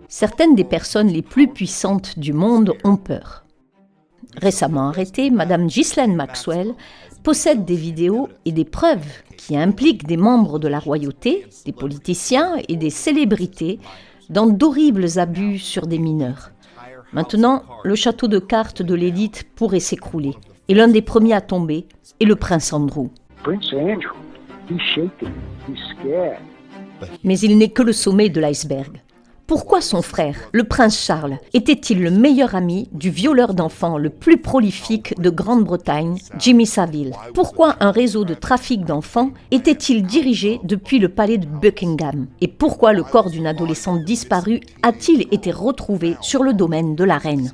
Certaines des personnes les plus puissantes du monde ont peur. Récemment arrêtée, Madame Ghislaine Maxwell possède des vidéos et des preuves qui impliquent des membres de la royauté, des politiciens et des célébrités dans d'horribles abus sur des mineurs. Maintenant, le château de cartes de l'élite pourrait s'écrouler. Et l'un des premiers à tomber est le prince Andrew. Mais il n'est que le sommet de l'iceberg. Pourquoi son frère, le prince Charles, était-il le meilleur ami du violeur d'enfants le plus prolifique de Grande-Bretagne, Jimmy Savile? Pourquoi un réseau de trafic d'enfants était-il dirigé depuis le palais de Buckingham? Et pourquoi le corps d'une adolescente disparue a-t-il été retrouvé sur le domaine de la reine?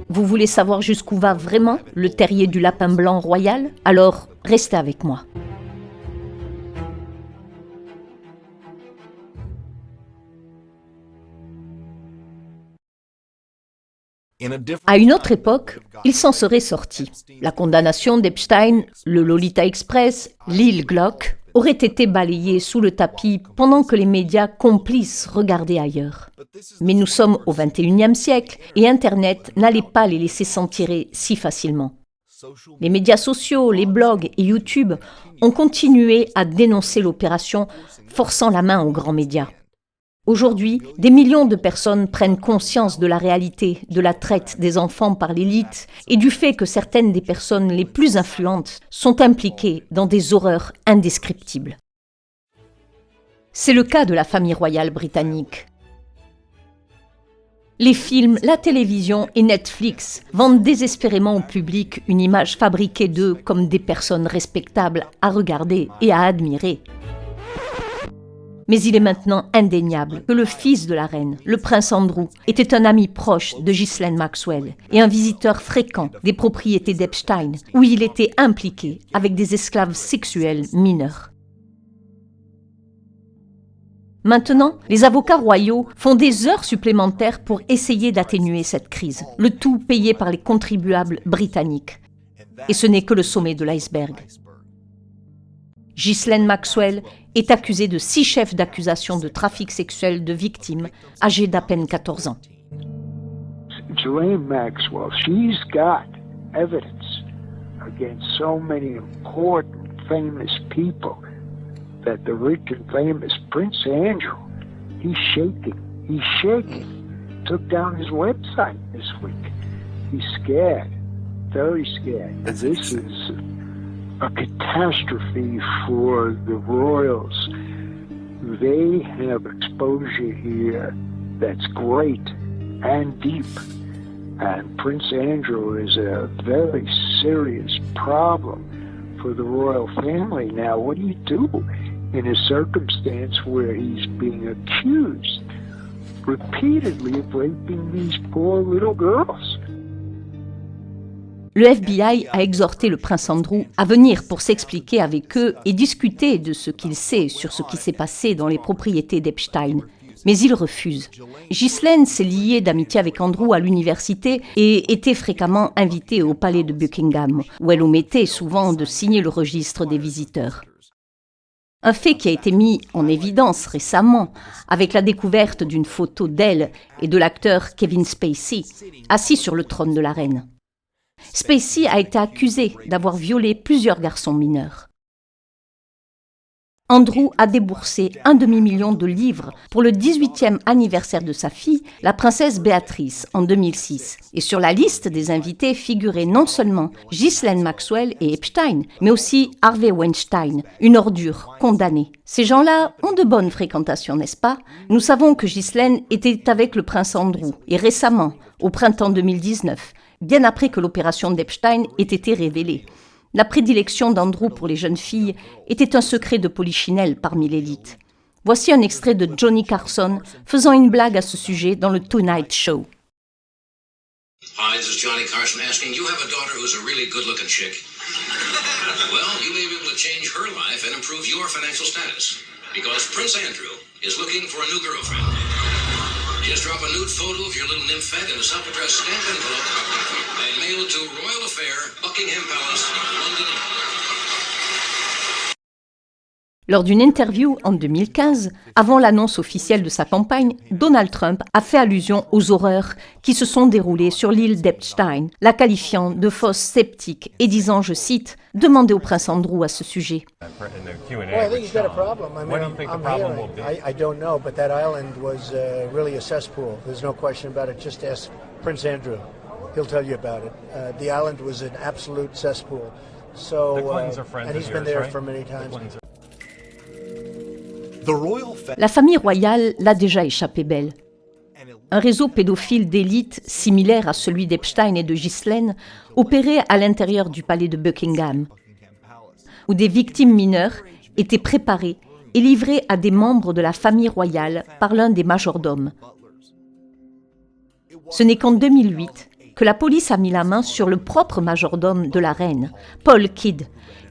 Vous voulez savoir jusqu'où va vraiment le terrier du lapin blanc royal? Alors, restez avec moi. À une autre époque, il s'en serait sorti. La condamnation d'Epstein, le Lolita Express, l'île Glock auraient été balayées sous le tapis pendant que les médias complices regardaient ailleurs. Mais nous sommes au XXIe siècle et Internet n'allait pas les laisser s'en tirer si facilement. Les médias sociaux, les blogs et YouTube ont continué à dénoncer l'opération, forçant la main aux grands médias. Aujourd'hui, des millions de personnes prennent conscience de la réalité de la traite des enfants par l'élite et du fait que certaines des personnes les plus influentes sont impliquées dans des horreurs indescriptibles. C'est le cas de la famille royale britannique. Les films, la télévision et Netflix vendent désespérément au public une image fabriquée d'eux comme des personnes respectables à regarder et à admirer. Mais il est maintenant indéniable que le fils de la reine, le prince Andrew, était un ami proche de Ghislaine Maxwell et un visiteur fréquent des propriétés d'Epstein, où il était impliqué avec des esclaves sexuels mineurs. Maintenant, les avocats royaux font des heures supplémentaires pour essayer d'atténuer cette crise, le tout payé par les contribuables britanniques. Et ce n'est que le sommet de l'iceberg. Ghislaine Maxwell est accusée de 6 chefs d'accusation de trafic sexuel de victimes âgées d'à peine 14 ans. Ghislaine Maxwell, she's got evidence against so many important, famous people that the rich and famous Prince Andrew, he's shaking. Took down his website this week. He's scared, very scared. This is a catastrophe for the royals. They have exposure here that's great and deep. And Prince Andrew is a very serious problem for the royal family. Now, what do you do in a circumstance where he's being accused repeatedly of raping these poor little girls? Le FBI a exhorté le prince Andrew à venir pour s'expliquer avec eux et discuter de ce qu'il sait sur ce qui s'est passé dans les propriétés d'Epstein. Mais il refuse. Ghislaine s'est liée d'amitié avec Andrew à l'université et était fréquemment invitée au palais de Buckingham, où elle omettait souvent de signer le registre des visiteurs. Un fait qui a été mis en évidence récemment avec la découverte d'une photo d'elle et de l'acteur Kevin Spacey, assis sur le trône de la reine. Spacey a été accusé d'avoir violé plusieurs garçons mineurs. Andrew a déboursé 1,5 million de livres pour le 18e anniversaire de sa fille, la princesse Béatrice, en 2006. Et sur la liste des invités figuraient non seulement Ghislaine Maxwell et Epstein, mais aussi Harvey Weinstein, une ordure condamnée. Ces gens-là ont de bonnes fréquentations, n'est-ce pas? Nous savons que Ghislaine était avec le prince Andrew, et récemment, au printemps 2019, bien après que l'opération d'Epstein ait été révélée. La prédilection d'Andrew pour les jeunes filles était un secret de polichinelle parmi l'élite. Voici un extrait de Johnny Carson faisant une blague à ce sujet dans le Tonight Show. Hi, this is Johnny Carson asking, you have a daughter who's a really good-looking chick. Well, you may be able to change her life and improve your financial status. Because Prince Andrew is looking for a new girlfriend. Just drop a nude photo of your little nymphette in a self-addressed stamp envelope and mail it to Royal Affair, Buckingham Palace, London. Lors d'une interview en 2015, avant l'annonce officielle de sa campagne, Donald Trump a fait allusion aux horreurs qui se sont déroulées sur l'île d'Epstein, la qualifiant de fausse sceptique et disant, je cite, « Demandez au prince Andrew à ce sujet ». Well, I think he's got a problem. I mean, I'm here. I don't know, but that island was really a cesspool. There's no question about it. Just ask Prince Andrew. He'll tell you about it. The island was an absolute cesspool. So, and he's been there for many times. La famille royale l'a déjà échappé belle. Un réseau pédophile d'élite similaire à celui d'Epstein et de Ghislaine opérait à l'intérieur du palais de Buckingham, où des victimes mineures étaient préparées et livrées à des membres de la famille royale par l'un des majordomes. Ce n'est qu'en 2008 que la police a mis la main sur le propre majordome de la reine, Paul Kidd,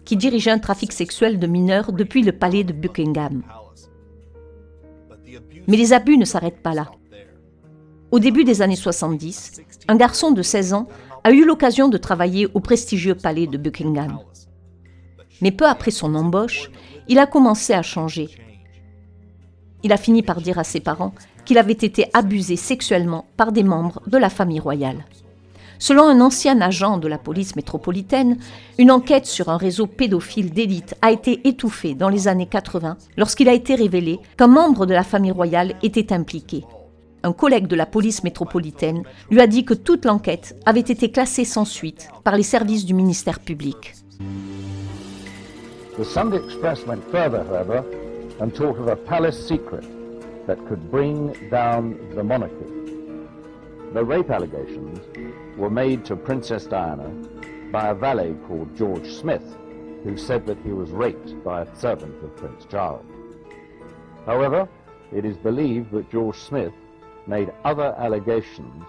qui dirigeait un trafic sexuel de mineurs depuis le palais de Buckingham. Mais les abus ne s'arrêtent pas là. Au début des années 70, un garçon de 16 ans a eu l'occasion de travailler au prestigieux palais de Buckingham. Mais peu après son embauche, il a commencé à changer. Il a fini par dire à ses parents qu'il avait été abusé sexuellement par des membres de la famille royale. Selon un ancien agent de la police métropolitaine, une enquête sur un réseau pédophile d'élite a été étouffée dans les années 80 lorsqu'il a été révélé qu'un membre de la famille royale était impliqué. Un collègue de la police métropolitaine lui a dit que toute l'enquête avait été classée sans suite par les services du ministère public. The Sunday Express went further, however, and talked of a palace secret that could bring down the monarchy. The rape allegations were made to Princess Diana by a valet called George Smith, who said that he was raped by a servant of Prince Charles. However, it is believed that George Smith made other allegations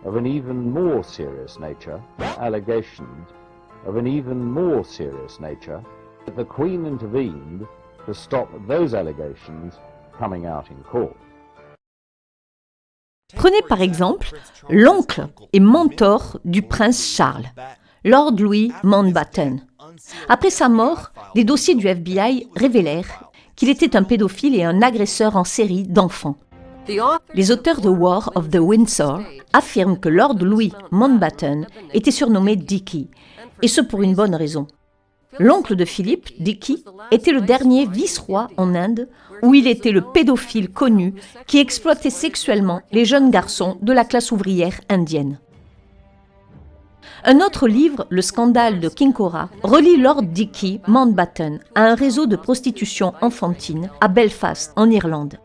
of an even more serious nature, that the Queen intervened to stop those allegations coming out in court. Prenez par exemple l'oncle et mentor du prince Charles, Lord Louis Mountbatten. Après sa mort, des dossiers du FBI révélèrent qu'il était un pédophile et un agresseur en série d'enfants. Les auteurs de War of the Windsor affirment que Lord Louis Mountbatten était surnommé Dickie, et ce pour une bonne raison. L'oncle de Philippe, Dickie, était le dernier vice-roi en Inde où il était le pédophile connu qui exploitait sexuellement les jeunes garçons de la classe ouvrière indienne. Un autre livre, Le scandale de Kinkora, relie Lord Dickie Mountbatten à un réseau de prostitution enfantine à Belfast, en Irlande.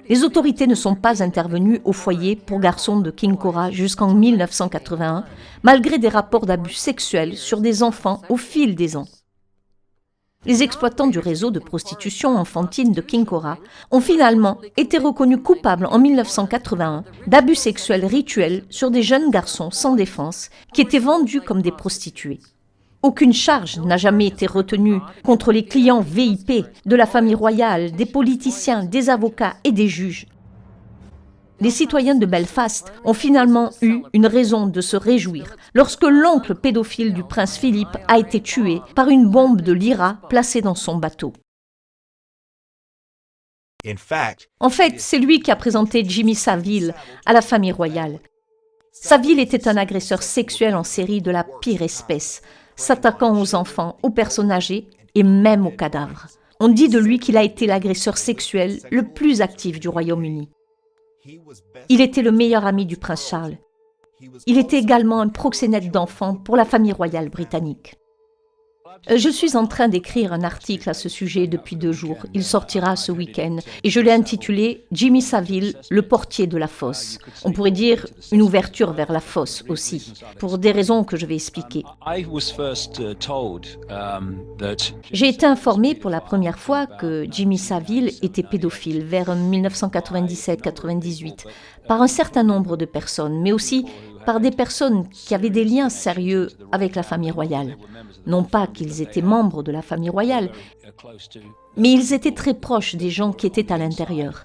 Les autorités ne sont pas intervenues au foyer pour garçons de Kinkora jusqu'en 1981, malgré des rapports d'abus sexuels sur des enfants au fil des ans. Les exploitants du réseau de prostitution enfantine de Kinkora ont finalement été reconnus coupables en 1981 d'abus sexuels rituels sur des jeunes garçons sans défense qui étaient vendus comme des prostituées. Aucune charge n'a jamais été retenue contre les clients VIP de la famille royale, des politiciens, des avocats et des juges. Les citoyens de Belfast ont finalement eu une raison de se réjouir lorsque l'oncle pédophile du prince Philippe a été tué par une bombe de l'IRA placée dans son bateau. En fait, c'est lui qui a présenté Jimmy Savile à la famille royale. Savile était un agresseur sexuel en série de la pire espèce, s'attaquant aux enfants, aux personnes âgées et même aux cadavres. On dit de lui qu'il a été l'agresseur sexuel le plus actif du Royaume-Uni. Il était le meilleur ami du prince Charles. Il était également un proxénète d'enfants pour la famille royale britannique. Je suis en train d'écrire un article à ce sujet depuis 2 jours. Il sortira ce week-end et je l'ai intitulé « Jimmy Savile, le portier de la fosse ». On pourrait dire une ouverture vers la fosse aussi, pour des raisons que je vais expliquer. J'ai été informé pour la première fois que Jimmy Savile était pédophile vers 1997-98 par un certain nombre de personnes, mais aussi par des personnes qui avaient des liens sérieux avec la famille royale. Non pas qu'ils étaient membres de la famille royale, mais ils étaient très proches des gens qui étaient à l'intérieur.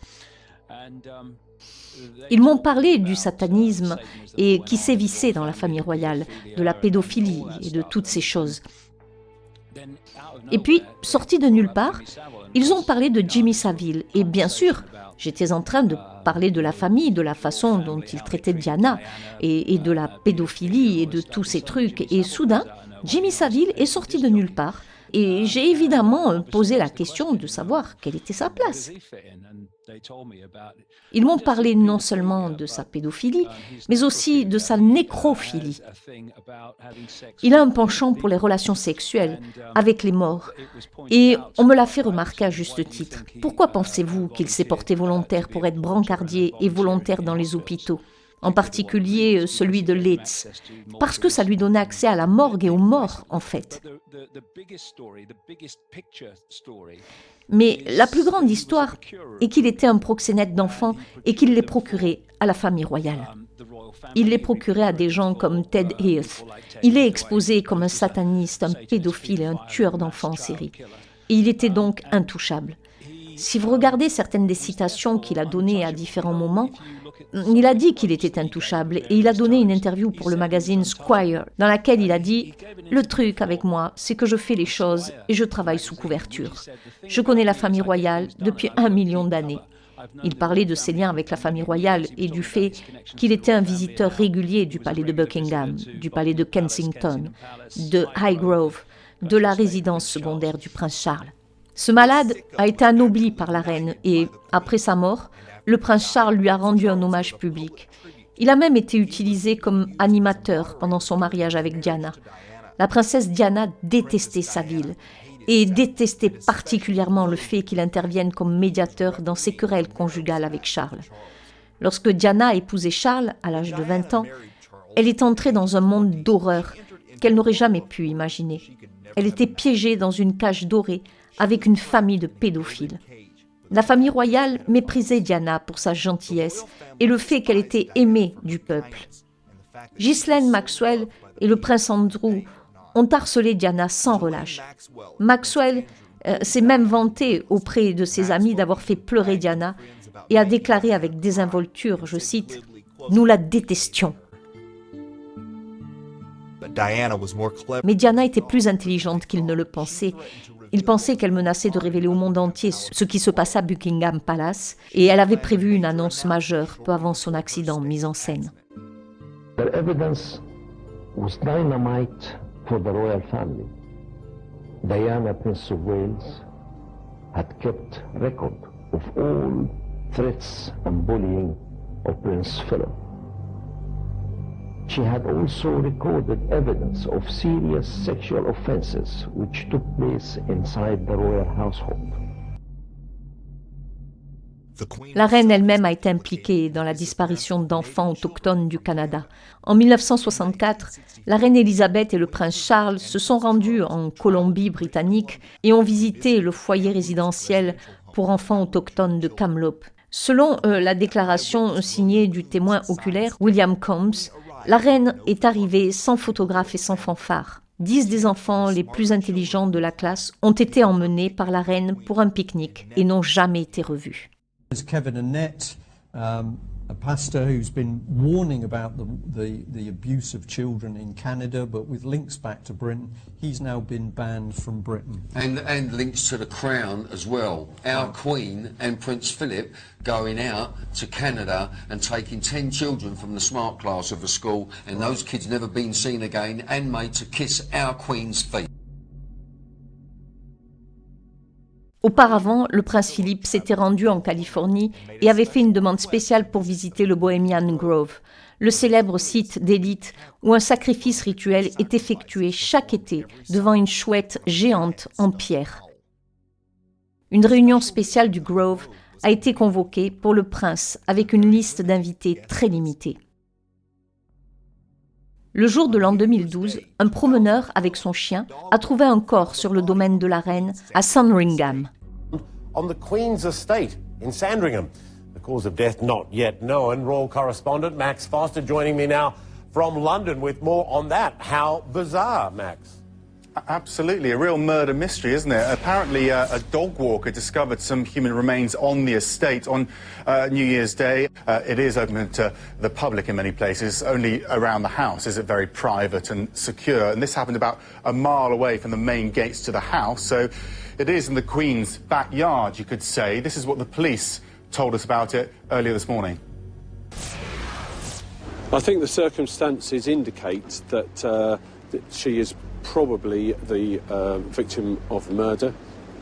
Ils m'ont parlé du satanisme et qui sévissait dans la famille royale, de la pédophilie et de toutes ces choses. Et puis, sortis de nulle part, ils ont parlé de Jimmy Savile. Et bien sûr, j'étais en train de parler de la famille, de la façon dont il traitait Diana, et de la pédophilie, et de tous ces trucs. Et soudain, Jimmy Savile est sorti de nulle part. Et j'ai évidemment posé la question de savoir quelle était sa place. Ils m'ont parlé non seulement de sa pédophilie, mais aussi de sa nécrophilie. Il a un penchant pour les relations sexuelles avec les morts. Et on me l'a fait remarquer à juste titre. Pourquoi pensez-vous qu'il s'est porté volontaire pour être brancardier et volontaire dans les hôpitaux ? En particulier celui de Leeds, parce que ça lui donnait accès à la morgue et aux morts, en fait. Mais la plus grande histoire est qu'il était un proxénète d'enfants et qu'il les procurait à la famille royale. Il les procurait à des gens comme Ted Heath. Il est exposé comme un sataniste, un pédophile et un tueur d'enfants en série. Et il était donc intouchable. Si vous regardez certaines des citations qu'il a données à différents moments, il a dit qu'il était intouchable et il a donné une interview pour le magazine Squire dans laquelle il a dit « Le truc avec moi, c'est que je fais les choses et je travaille sous couverture. Je connais la famille royale depuis 1 million d'années. » Il parlait de ses liens avec la famille royale et du fait qu'il était un visiteur régulier du palais de Buckingham, du palais de Kensington, de Highgrove, de la résidence secondaire du prince Charles. Ce malade a été anobli par la reine et, après sa mort, le prince Charles lui a rendu un hommage public. Il a même été utilisé comme animateur pendant son mariage avec Diana. La princesse Diana détestait Savile et détestait particulièrement le fait qu'il intervienne comme médiateur dans ses querelles conjugales avec Charles. Lorsque Diana a épousé Charles à l'âge de 20 ans, elle est entrée dans un monde d'horreur qu'elle n'aurait jamais pu imaginer. Elle était piégée dans une cage dorée avec une famille de pédophiles. La famille royale méprisait Diana pour sa gentillesse et le fait qu'elle était aimée du peuple. Ghislaine Maxwell et le prince Andrew ont harcelé Diana sans relâche. Maxwell s'est même vanté auprès de ses amis d'avoir fait pleurer Diana et a déclaré avec désinvolture, je cite, « Nous la détestions ». Mais Diana était plus intelligente qu'il ne le pensait. Il pensait qu'elle menaçait de révéler au monde entier ce qui se passait à Buckingham Palace et elle avait prévu une annonce majeure peu avant son accident mis en scène. Their evidence was dynamite for the royal family. Diana, Prince of Wales, had kept record of all threats and bullying of Prince Philip. She had also recorded evidence of serious sexual offences which took place inside the royal household. La reine elle-même a été impliquée dans la disparition d'enfants autochtones du Canada. En 1964, la reine Élisabeth et le prince Charles se sont rendus en Colombie-Britannique et ont visité le foyer résidentiel pour enfants autochtones de Kamloops. Selon la déclaration signée du témoin oculaire William Combs, la reine est arrivée sans photographe et sans fanfare. 10 des enfants les plus intelligents de la classe ont été emmenés par la reine pour un pique-nique et n'ont jamais été revus. Kevin Annett, a pastor who's been warning about the abuse of children in Canada, but with links back to Britain, he's now been banned from Britain. And links to the Crown as well. Our Queen and Prince Philip going out to Canada and taking 10 children from the smart class of a school, and those kids never been seen again and made to kiss our Queen's feet. Auparavant, le prince Philippe s'était rendu en Californie et avait fait une demande spéciale pour visiter le Bohemian Grove, le célèbre site d'élite où un sacrifice rituel est effectué chaque été devant une chouette géante en pierre. Une réunion spéciale du Grove a été convoquée pour le prince avec une liste d'invités très limitée. Le jour de l'an 2012, un promeneur avec son chien a trouvé un corps sur le domaine de la reine à Sandringham. On the Queen's estate in Sandringham. The cause of death not yet known. Royal correspondent Max Foster joining me now from London with more on that. How bizarre, Max? Absolutely, a real murder mystery, isn't it? Apparently, a dog walker discovered some human remains on the estate on New Year's Day. It is open to the public in many places. Only around the house is it very private and secure. And this happened about a mile away from the main gates to the house. So it is in the Queen's backyard, you could say. This is what the police told us about it earlier this morning. I think the circumstances indicate that she is probably the victim of murder.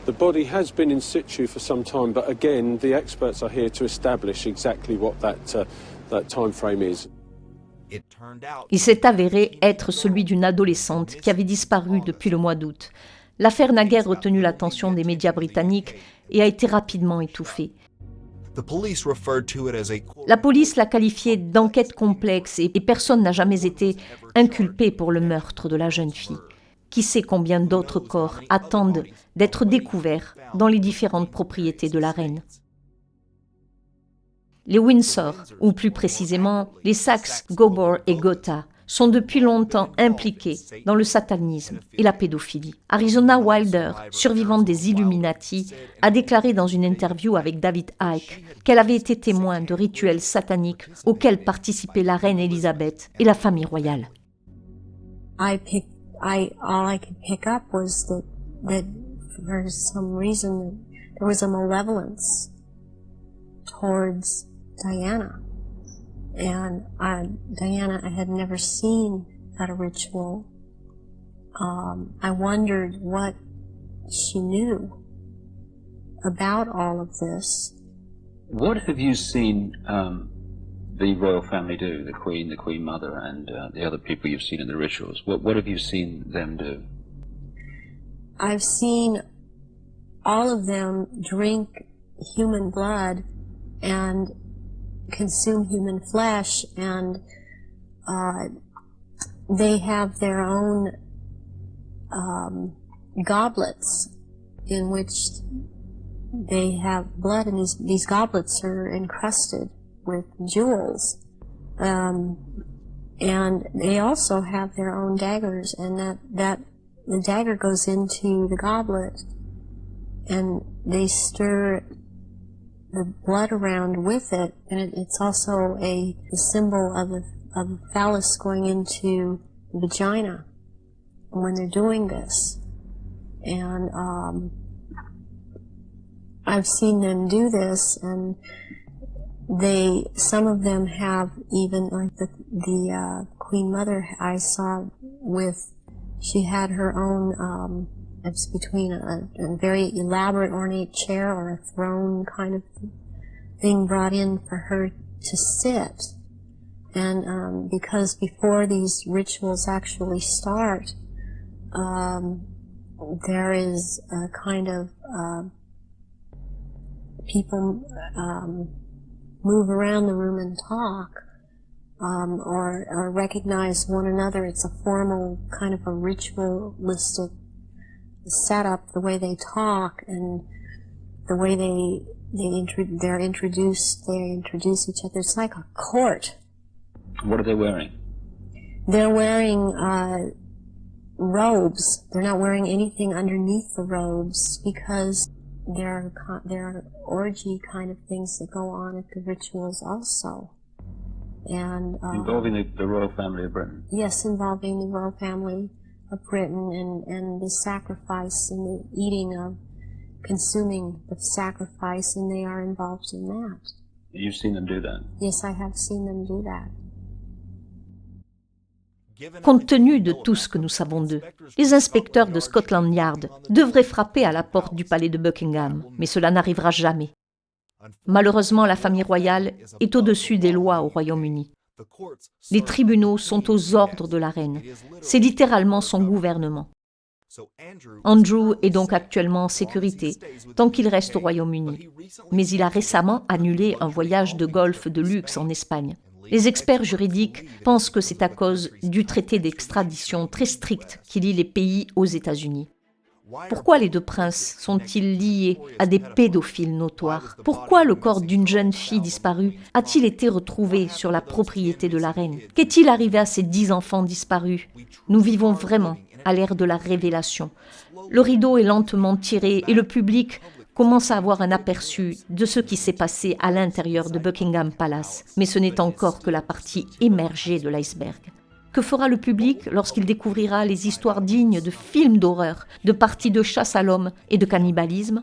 The body has been in situ for some time, but again, the experts are here to establish exactly what that time frame is. Il s'est avéré être celui d'une adolescente qui avait disparu depuis le mois d'août. L'affaire n'a guère retenu l'attention des médias britanniques et a été rapidement étouffée. La police l'a qualifiée d'enquête complexe et personne n'a jamais été inculpé pour le meurtre de la jeune fille. Qui sait combien d'autres corps attendent d'être découverts dans les différentes propriétés de la reine. Les Windsor, ou plus précisément les Saxe, Gobor et Gotha, sont depuis longtemps impliqués dans le satanisme et la pédophilie. Arizona Wilder, survivante des Illuminati, a déclaré dans une interview avec David Icke qu'elle avait été témoin de rituels sataniques auxquels participaient la reine Elisabeth et la famille royale. All I could pick up was that for some reason there was a malevolence towards Diana. And Diana, I had never seen at a ritual. I wondered what she knew about all of this. What have you seen the royal family do, the Queen Mother, and the other people you've seen in the rituals? What have you seen them do? I've seen all of them drink human blood and consume human flesh, and they have their own goblets in which they have blood, and these goblets are encrusted with jewels, and they also have their own daggers, and that the dagger goes into the goblet, and they stir the blood around with it, and it's also a symbol of a phallus going into the vagina when they're doing this. And I've seen them do this, and some of them have even, like the Queen Mother I saw with, she had her own, it's between a very elaborate ornate chair or a throne kind of thing brought in for her to sit. And because before these rituals actually start, there is a kind of people move around the room and talk, or recognize one another. It's a formal kind of a ritualistic setup, the way they talk and the way they introduce each other. It's like a court. What are they wearing? They're wearing robes. They're not wearing anything underneath the robes because there are orgy kind of things that go on at the rituals also. And involving the royal family of Britain? Yes, involving the royal family of Britain, and the sacrifice and the eating of, consuming the sacrifice, and they are involved in that. You've seen them do that? Yes, I have seen them do that. Compte tenu de tout ce que nous savons d'eux, les inspecteurs de Scotland Yard devraient frapper à la porte du palais de Buckingham, mais cela n'arrivera jamais. Malheureusement, la famille royale est au-dessus des lois au Royaume-Uni. Les tribunaux sont aux ordres de la reine. C'est littéralement son gouvernement. Andrew est donc actuellement en sécurité tant qu'il reste au Royaume-Uni. Mais il a récemment annulé un voyage de golf de luxe en Espagne. Les experts juridiques pensent que c'est à cause du traité d'extradition très strict qui lie les pays aux États-Unis. Pourquoi les deux princes sont-ils liés à des pédophiles notoires? Pourquoi le corps d'une jeune fille disparue a-t-il été retrouvé sur la propriété de la reine? Qu'est-il arrivé à ces 10 enfants disparus? Nous vivons vraiment à l'ère de la révélation. Le rideau est lentement tiré et le public commence à avoir un aperçu de ce qui s'est passé à l'intérieur de Buckingham Palace. Mais ce n'est encore que la partie émergée de l'iceberg. Que fera le public lorsqu'il découvrira les histoires dignes de films d'horreur, de parties de chasse à l'homme et de cannibalisme?